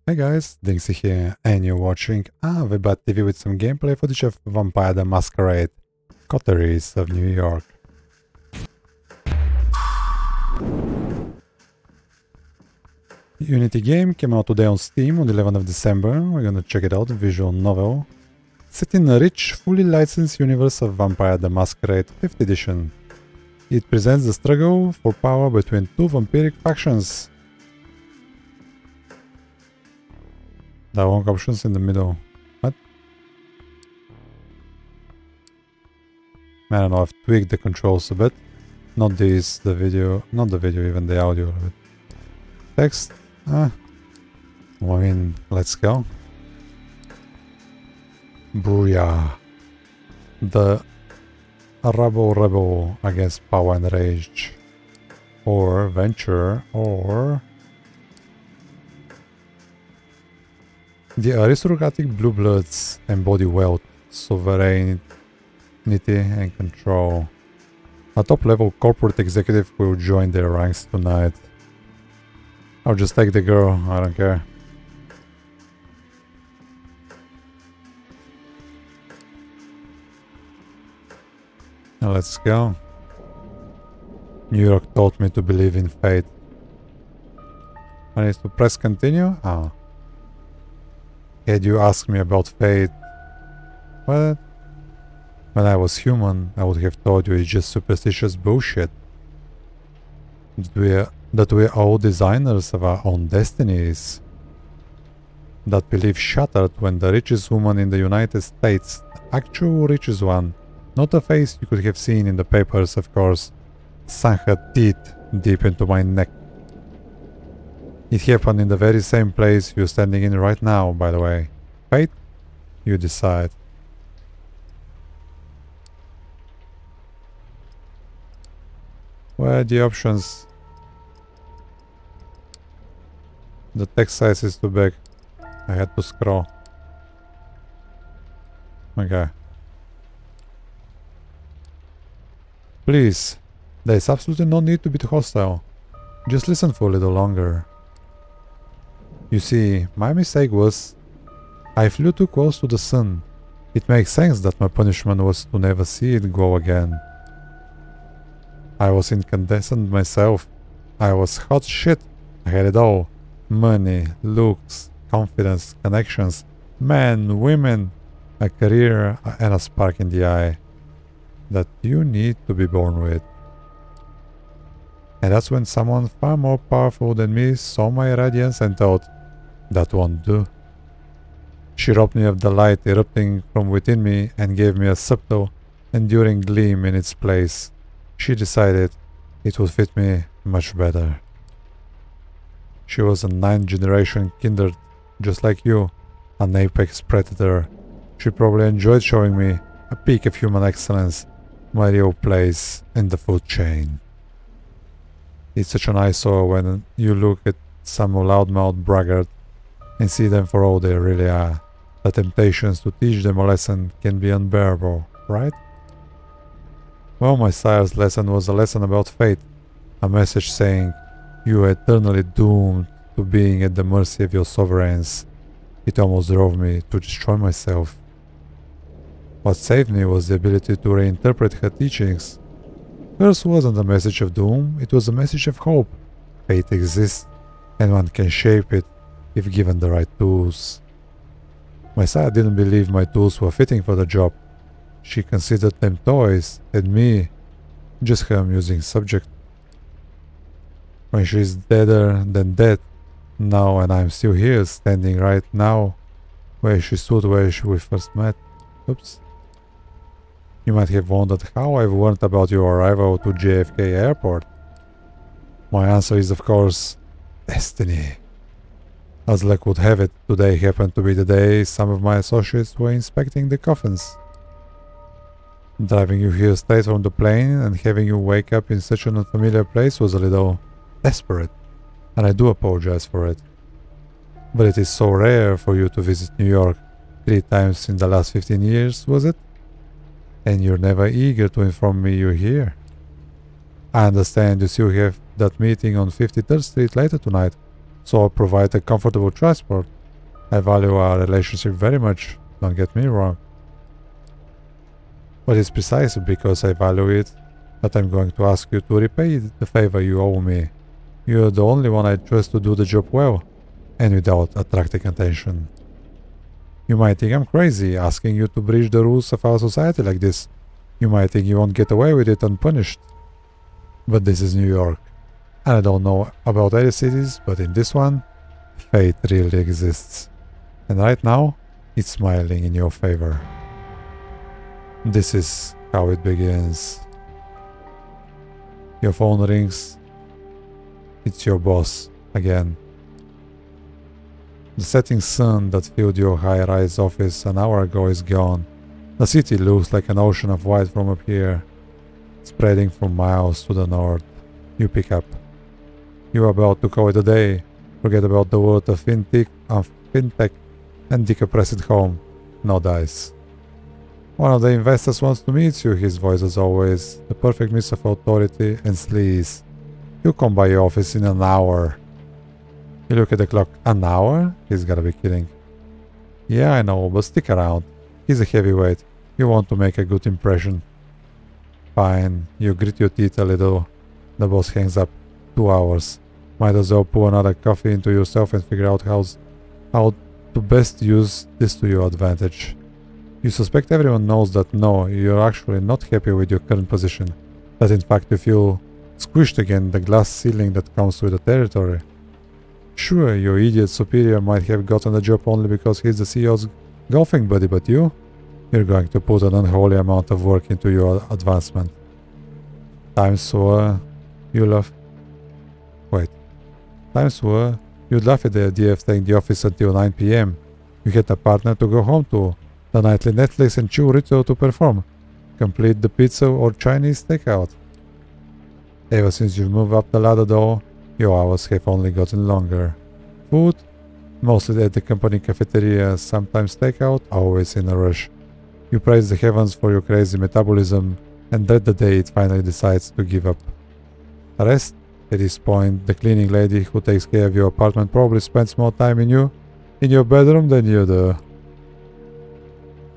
Hey guys, DinXy here, and you're watching Webbat TV with some gameplay footage of Vampire the Masquerade, Coteries of New York. Unity game came out today on Steam on the 11th of December. We're gonna check it out, visual novel. Set in a rich, fully licensed universe of Vampire the Masquerade 5th edition. It presents the struggle for power between two vampiric factions. The wrong options in the middle. What? I don't know, I've tweaked the controls a bit. Not these, the video, not the video, even the audio of it. Text, well, I mean, let's go. Booyah. The rebel against power and rage. Or venture, or... The aristocratic blue bloods embody wealth, sovereignty and control. A top-level corporate executive will join their ranks tonight. I'll just take the girl, I don't care. Now let's go. New York taught me to believe in fate. I need to press continue? Ah. Had you asked me about fate, what? When I was human, I would have told you it's just superstitious bullshit. That we're all designers of our own destinies. That belief shattered when the richest woman in the United States, the actual richest one, not a face you could have seen in the papers, of course, sank her teeth deep into my neck. It happened in the very same place you're standing in right now, by the way. Fate? You decide. Where are the options? The text size is too big. I had to scroll. Okay. Please, there's absolutely no need to be hostile. Just listen for a little longer. You see, my mistake was I flew too close to the sun. It makes sense that my punishment was to never see it go again. I was incandescent myself. I was hot shit. I had it all. Money, looks, confidence, connections, men, women, a career and a spark in the eye that you need to be born with. And that's when someone far more powerful than me saw my radiance and thought, that won't do. She robbed me of the light erupting from within me and gave me a subtle, enduring gleam in its place. She decided it would fit me much better. She was a 9th generation kindred, just like you, an apex predator. She probably enjoyed showing me a peak of human excellence, my real place in the food chain. It's such an eyesore when you look at some loudmouth braggart and see them for all they really are. The temptations to teach them a lesson can be unbearable, right? Well, my sire's lesson was a lesson about fate, a message saying, you are eternally doomed to being at the mercy of your sovereigns. It almost drove me to destroy myself. What saved me was the ability to reinterpret her teachings. Hers wasn't a message of doom, it was a message of hope. Fate exists, and one can shape it if given the right tools. My sire didn't believe my tools were fitting for the job. She considered them toys, and me, just her amusing subject. When she's deader than dead, now and I'm still here, standing right now, where she stood where we first met. Oops. You might have wondered how I've learned about your arrival to JFK Airport. My answer is, of course, destiny. As luck would have it, today happened to be the day some of my associates were inspecting the coffins. Driving you here straight from the plane and having you wake up in such an unfamiliar place was a little desperate, and I do apologize for it. But it is so rare for you to visit New York 3 times in the last 15 years, was it? And you're never eager to inform me you're here. I understand you still have that meeting on 53rd Street later tonight, so I'll provide a comfortable transport I value our relationship very much, don't get me wrong. But it's precisely because I value it that I'm going to ask you to repay the favor you owe me. You're the only one I trust to do the job well, and without attracting attention. You might think I'm crazy asking you to breach the rules of our society like this. You might think you won't get away with it unpunished. But this is New York. And I don't know about other cities, but in this one, fate really exists. And right now, it's smiling in your favor. This is how it begins. Your phone rings. It's your boss again. The setting sun that filled your high-rise office an hour ago is gone. The city looks like an ocean of white from up here, spreading for miles to the north. You pick up. You're about to call it a day. Forget about the world of fintech and decompress it home. No dice. One of the investors wants to meet you, his voice as always, the perfect mix of authority and sleaze. He'll come by your office in an hour. You look at the clock. An hour? He's gotta be kidding. Yeah, I know, but stick around. He's a heavyweight. You want to make a good impression. Fine. You grit your teeth a little. The boss hangs up. 2 hours. Might as well pour another coffee into yourself and figure out how to best use this to your advantage. You suspect everyone knows that no, you're actually not happy with your current position. That in fact you feel squished against the glass ceiling that comes with the territory. Sure, your idiot superior might have gotten the job only because he's the CEO's golfing buddy, but you're going to put an unholy amount of work into your advancement. Times were, you laugh. Wait. Times were, you'd laugh at the idea of staying in the office until 9 PM. You had a partner to go home to, the nightly Netflix and chill ritual to perform, complete the pizza or Chinese takeout. Ever since you moved up the ladder though, your hours have only gotten longer. Food? Mostly at the company cafeteria, sometimes takeout, always in a rush. You praise the heavens for your crazy metabolism and dread the day it finally decides to give up. The rest? At this point, the cleaning lady who takes care of your apartment probably spends more time in your bedroom than you do.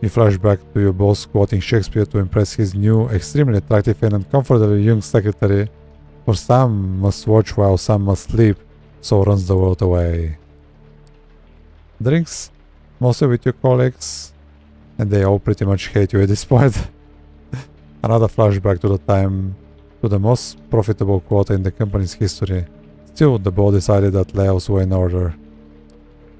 You flash back to your boss quoting Shakespeare to impress his new, extremely attractive and uncomfortably young secretary. For some must watch while some must sleep, so runs the world away. Drinks? Mostly with your colleagues, and they all pretty much hate you at this point. Another flashback to the time, to the most profitable quarter in the company's history. Still, the board decided that layoffs were in order.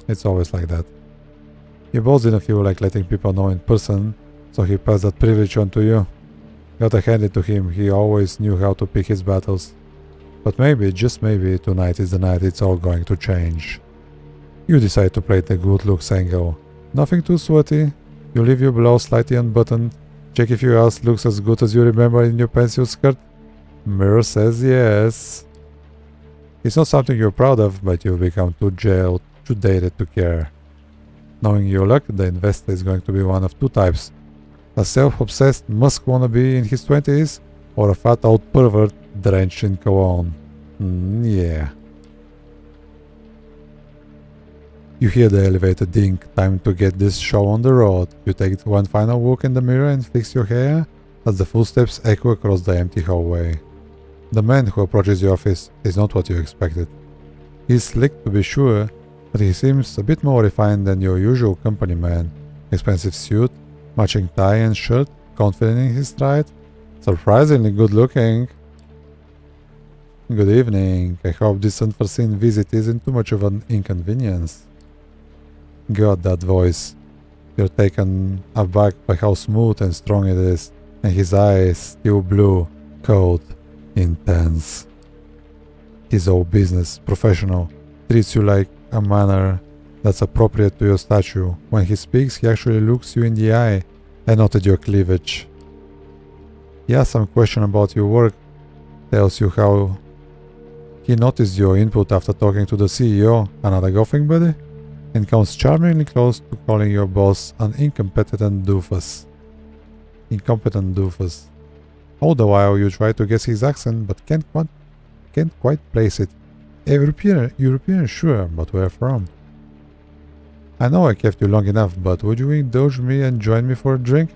It's always like that. Your boss didn't feel like letting people know in person, so he passed that privilege on to you. Gotta hand it to him, he always knew how to pick his battles. But maybe, just maybe, tonight is the night it's all going to change. You decide to play the good looks angle. Nothing too sweaty. You leave your blouse slightly unbuttoned. Check if your ass looks as good as you remember in your pencil skirt. Mirror says yes. It's not something you're proud of, but you've become too jailed, too dated to care. Knowing your luck, the investor is going to be one of two types. A self-obsessed musk wannabe in his 20s, or a fat old pervert drenched in cologne. Yeah. You hear the elevator ding, time to get this show on the road. You take one final look in the mirror and fix your hair as the footsteps echo across the empty hallway. The man who approaches your office is not what you expected. He's slick to be sure, but he seems a bit more refined than your usual company man. Expensive suit, matching tie and shirt, confident in his stride, surprisingly good looking. Good evening, I hope this unforeseen visit isn't too much of an inconvenience. God, that voice. You're taken aback by how smooth and strong it is, and his eyes, still blue, cold, intense. He's all business, professional, treats you like a manner that's appropriate to your stature. When he speaks, he actually looks you in the eye and not at your cleavage. He asks some question about your work, tells you how he noticed your input after talking to the CEO, another golfing buddy, and comes charmingly close to calling your boss an incompetent doofus. All the while you try to guess his accent, but can't quite place it. European, sure, but where from? I know I kept you long enough, but would you indulge me and join me for a drink?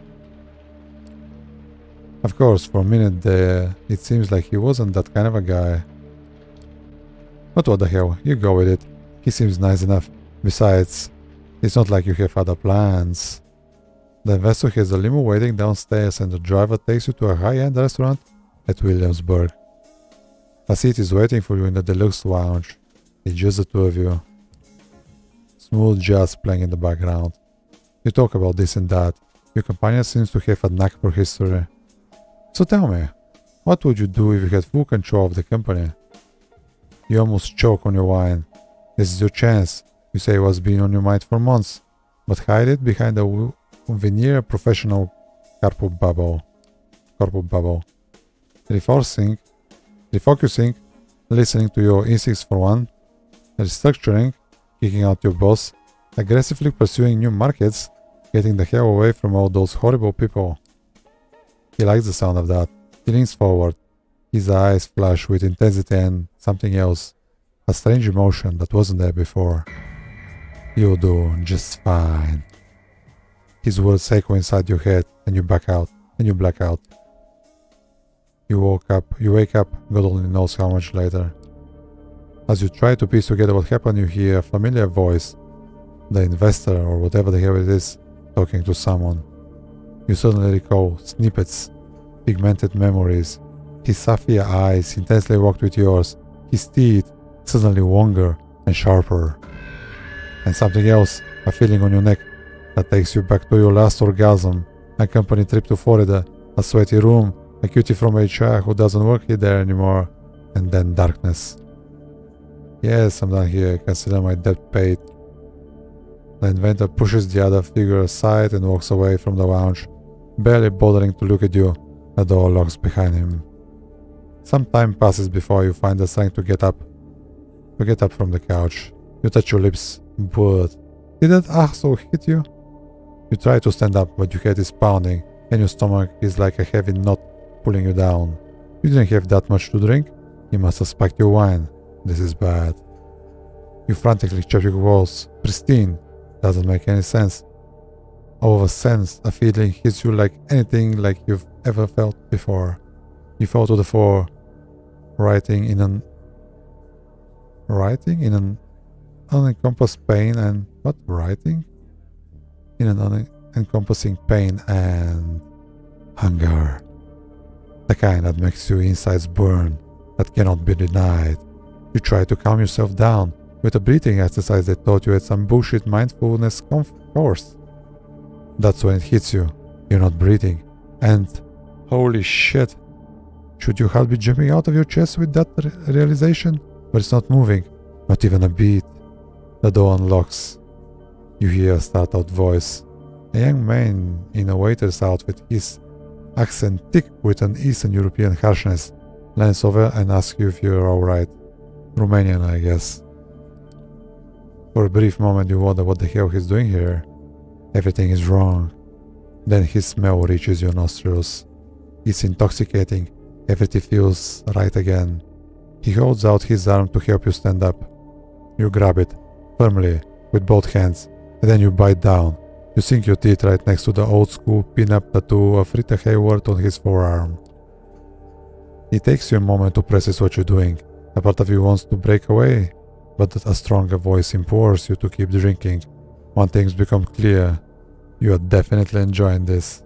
Of course, for a minute there, it seems like he wasn't that kind of a guy. But what the hell, you go with it. He seems nice enough. Besides, it's not like you have other plans. The investor has a limo waiting downstairs and the driver takes you to a high-end restaurant at Williamsburg. A seat is waiting for you in the deluxe lounge. It's just the two of you. Smooth jazz playing in the background. You talk about this and that. Your companion seems to have a knack for history. So tell me, what would you do if you had full control of the company? You almost choke on your wine. This is your chance. You say what's been on your mind for months, but hide it behind a veneer of professional corporate bubble. Refocusing, listening to your instincts for one, restructuring, kicking out your boss, aggressively pursuing new markets, getting the hell away from all those horrible people. He likes the sound of that. He leans forward. His eyes flash with intensity and something else. A strange emotion that wasn't there before. You'll do just fine. His words echo inside your head and you back out. And you black out. You wake up, God only knows how much later. As you try to piece together what happened, you hear a familiar voice. The investor, or whatever the hell it is, talking to someone. You suddenly recall snippets, pigmented memories. His sapphire eyes intensely walked with yours. His teeth suddenly longer and sharper. And something else, a feeling on your neck that takes you back to your last orgasm, a company trip to Florida, a sweaty room, a cutie from HR who doesn't work there anymore, and then darkness. Yes, I'm done here, consider my debt paid. The inventor pushes the other figure aside and walks away from the lounge, barely bothering to look at you. The door locks behind him. Some time passes before you find the strength to get up. You get up from the couch. You touch your lips. But did that asshole hit you? You try to stand up, but your head is pounding, and your stomach is like a heavy knot pulling you down. You didn't have that much to drink. You must have spiked your wine. This is bad. You frantically check your walls. Pristine. Doesn't make any sense. All of a sense, a feeling hits you like anything like you've ever felt before. You fall to the floor, writing in an unencompassed pain and what? Writing? In an unencompassing pain and hunger. The kind that makes your insides burn, that cannot be denied. You try to calm yourself down with a breathing exercise they taught you at some bullshit mindfulness course. That's when it hits you. You're not breathing. And holy shit. Should your heart be jumping out of your chest with that realization? But it's not moving. Not even a beat. The door unlocks. You hear a startled voice. A young man in a waiter's outfit, his accent thick with an Eastern European harshness, leans over and asks you if you're alright. Romanian, I guess. For a brief moment you wonder what the hell he's doing here. Everything is wrong. Then his smell reaches your nostrils. It's intoxicating. Everything feels right again. He holds out his arm to help you stand up. You grab it, firmly, with both hands, and then you bite down. You sink your teeth right next to the old-school pin-up tattoo of Rita Hayworth on his forearm. It takes you a moment to process what you're doing. A part of you wants to break away, but a stronger voice implores you to keep drinking. One thing's become clear. You are definitely enjoying this.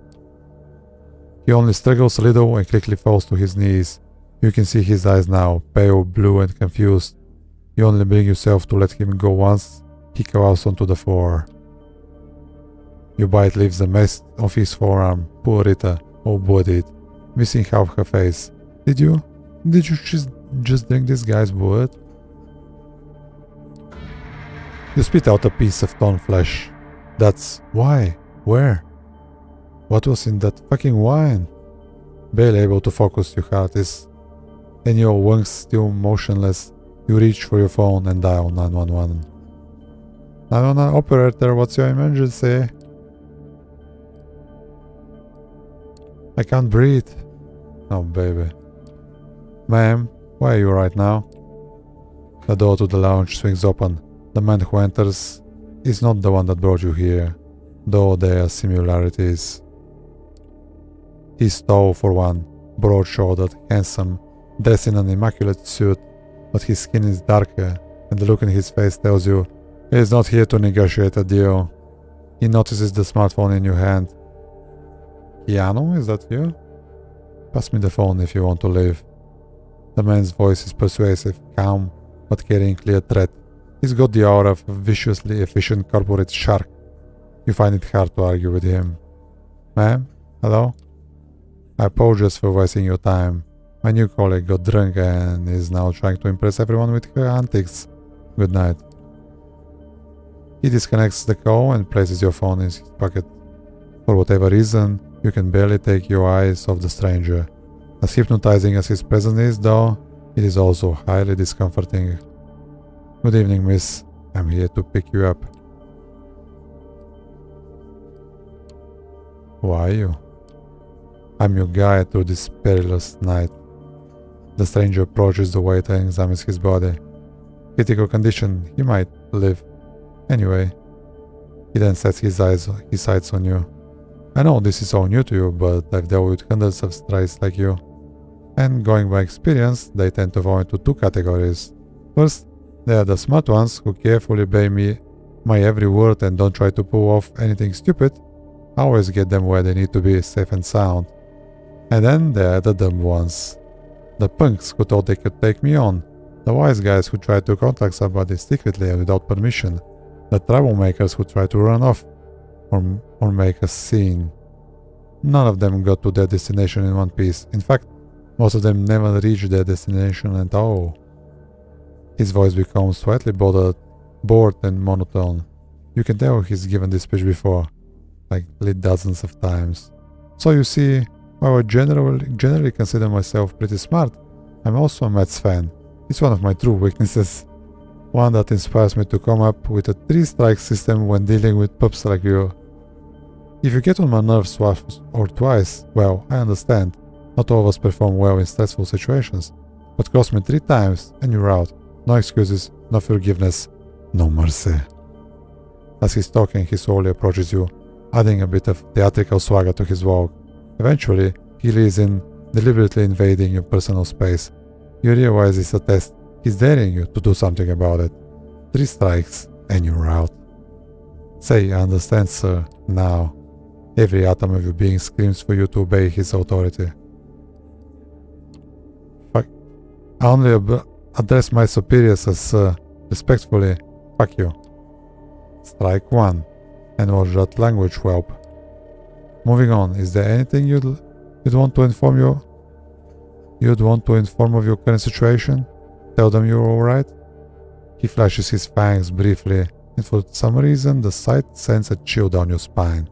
He only struggles a little and quickly falls to his knees. You can see his eyes now, pale, blue and confused. You only bring yourself to let him go once he collapses onto the floor. Your bite leaves a mess of his forearm. Poor Rita, all bloodied, missing half her face. Did you just drink this guy's blood? You spit out a piece of torn flesh. That's why? Where? What was in that fucking wine? Barely able to focus, your heart is in your lungs still motionless. You reach for your phone and dial 911. 911 operator, what's your emergency? I can't breathe. Oh baby. Ma'am, where are you right now? The door to the lounge swings open. The man who enters is not the one that brought you here, though there are similarities. He's tall for one, broad-shouldered, handsome, dressed in an immaculate suit, but his skin is darker, and the look in his face tells you he is not here to negotiate a deal. He notices the smartphone in your hand. Keanu, is that you? Pass me the phone if you want to leave. The man's voice is persuasive, calm, but carrying clear threat. He's got the aura of a viciously efficient corporate shark. You find it hard to argue with him. Ma'am? Hello? I apologize for wasting your time. My new colleague got drunk and is now trying to impress everyone with her antics. Good night. He disconnects the call and places your phone in his pocket. For whatever reason, you can barely take your eyes off the stranger. As hypnotizing as his presence is, though, it is also highly discomforting. Good evening, miss. I'm here to pick you up. Who are you? I'm your guide through this perilous night. The stranger approaches the waiter and examines his body. Critical condition, he might live. Anyway, he then sets his sights on you. I know this is all new to you, but I've dealt with hundreds of strays like you. And going by experience, they tend to fall into two categories. First, they are the smart ones who carefully obey me, my every word and don't try to pull off anything stupid. I always get them where they need to be, safe and sound. And then there are the dumb ones. The punks who thought they could take me on. The wise guys who tried to contact somebody secretly and without permission. The troublemakers who tried to run off or make a scene. None of them got to their destination in one piece. In fact, most of them never reached their destination at all. His voice becomes slightly bored and monotone. You can tell he's given this speech before, like dozens of times. So you see, while I generally consider myself pretty smart, I'm also a Mets fan. It's one of my true weaknesses. One that inspires me to come up with a 3-strike system when dealing with pups like you. If you get on my nerves once or twice, well, I understand. Not all of us perform well in stressful situations. But cross me 3 times and you're out. No excuses, no forgiveness, no mercy. As he's talking, he slowly approaches you, adding a bit of theatrical swagger to his walk. Eventually, he leads in, deliberately invading your personal space. You realize it's a test. He's daring you to do something about it. 3 strikes and you're out. Say, I understand, sir, now. Every atom of your being screams for you to obey his authority. Fuck. I only address my superiors as sir. Respectfully, fuck you. Strike 1. And watch that language, whelp. Moving on, is there anything you'd want to inform of your current situation? Tell them you're alright? He flashes his fangs briefly, and for some reason the sight sends a chill down your spine.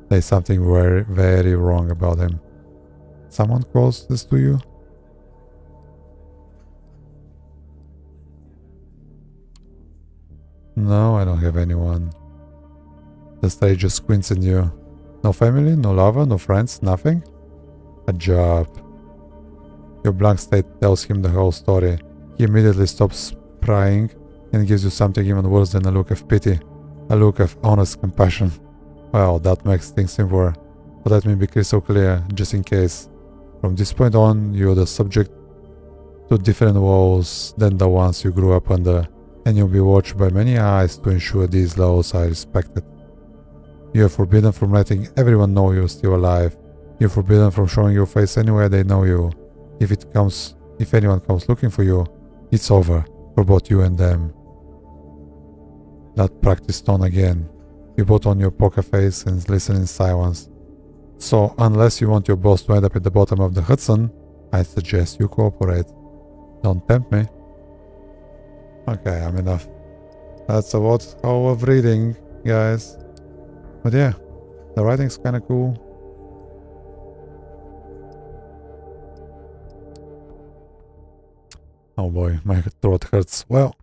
There's something very, very wrong about him. Someone closest to you? No, I don't have anyone. The stranger squints at you. No family, no lover, no friends, nothing? A job. Your blank state tells him the whole story. He immediately stops prying and gives you something even worse than a look of pity. A look of honest compassion. Well, that makes things simpler. But let me be crystal clear, just in case. From this point on, you're the subject to different walls than the ones you grew up under, and you'll be watched by many eyes to ensure these laws are respected. You're forbidden from letting everyone know you're still alive. You're forbidden from showing your face anywhere they know you. If anyone comes looking for you, it's over for both you and them. That practice tone again. You put on your poker face and listen in silence. So, unless you want your boss to end up at the bottom of the Hudson, I suggest you cooperate. Don't tempt me. Okay, I'm enough. That's about all of reading, guys. But yeah, the writing's kinda cool. Oh boy, my throat hurts. Well,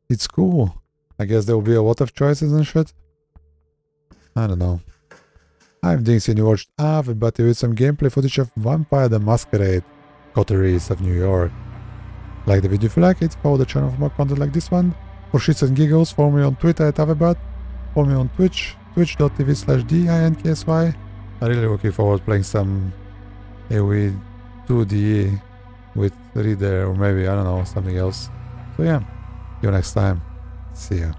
it's cool. I guess there will be a lot of choices and shit. I don't know. I'm DinXy and you watched everybody with some gameplay footage of Vampire the Masquerade, Coteries of New York. Like the video if you like it, follow the channel for more content like this one. For shits and giggles, follow me on Twitter at Avebot, follow me on Twitch, twitch.tv/DinXy. I'm really looking forward to playing some AoE 2D with Reader, or maybe, I don't know, something else. So yeah, see you next time. See ya.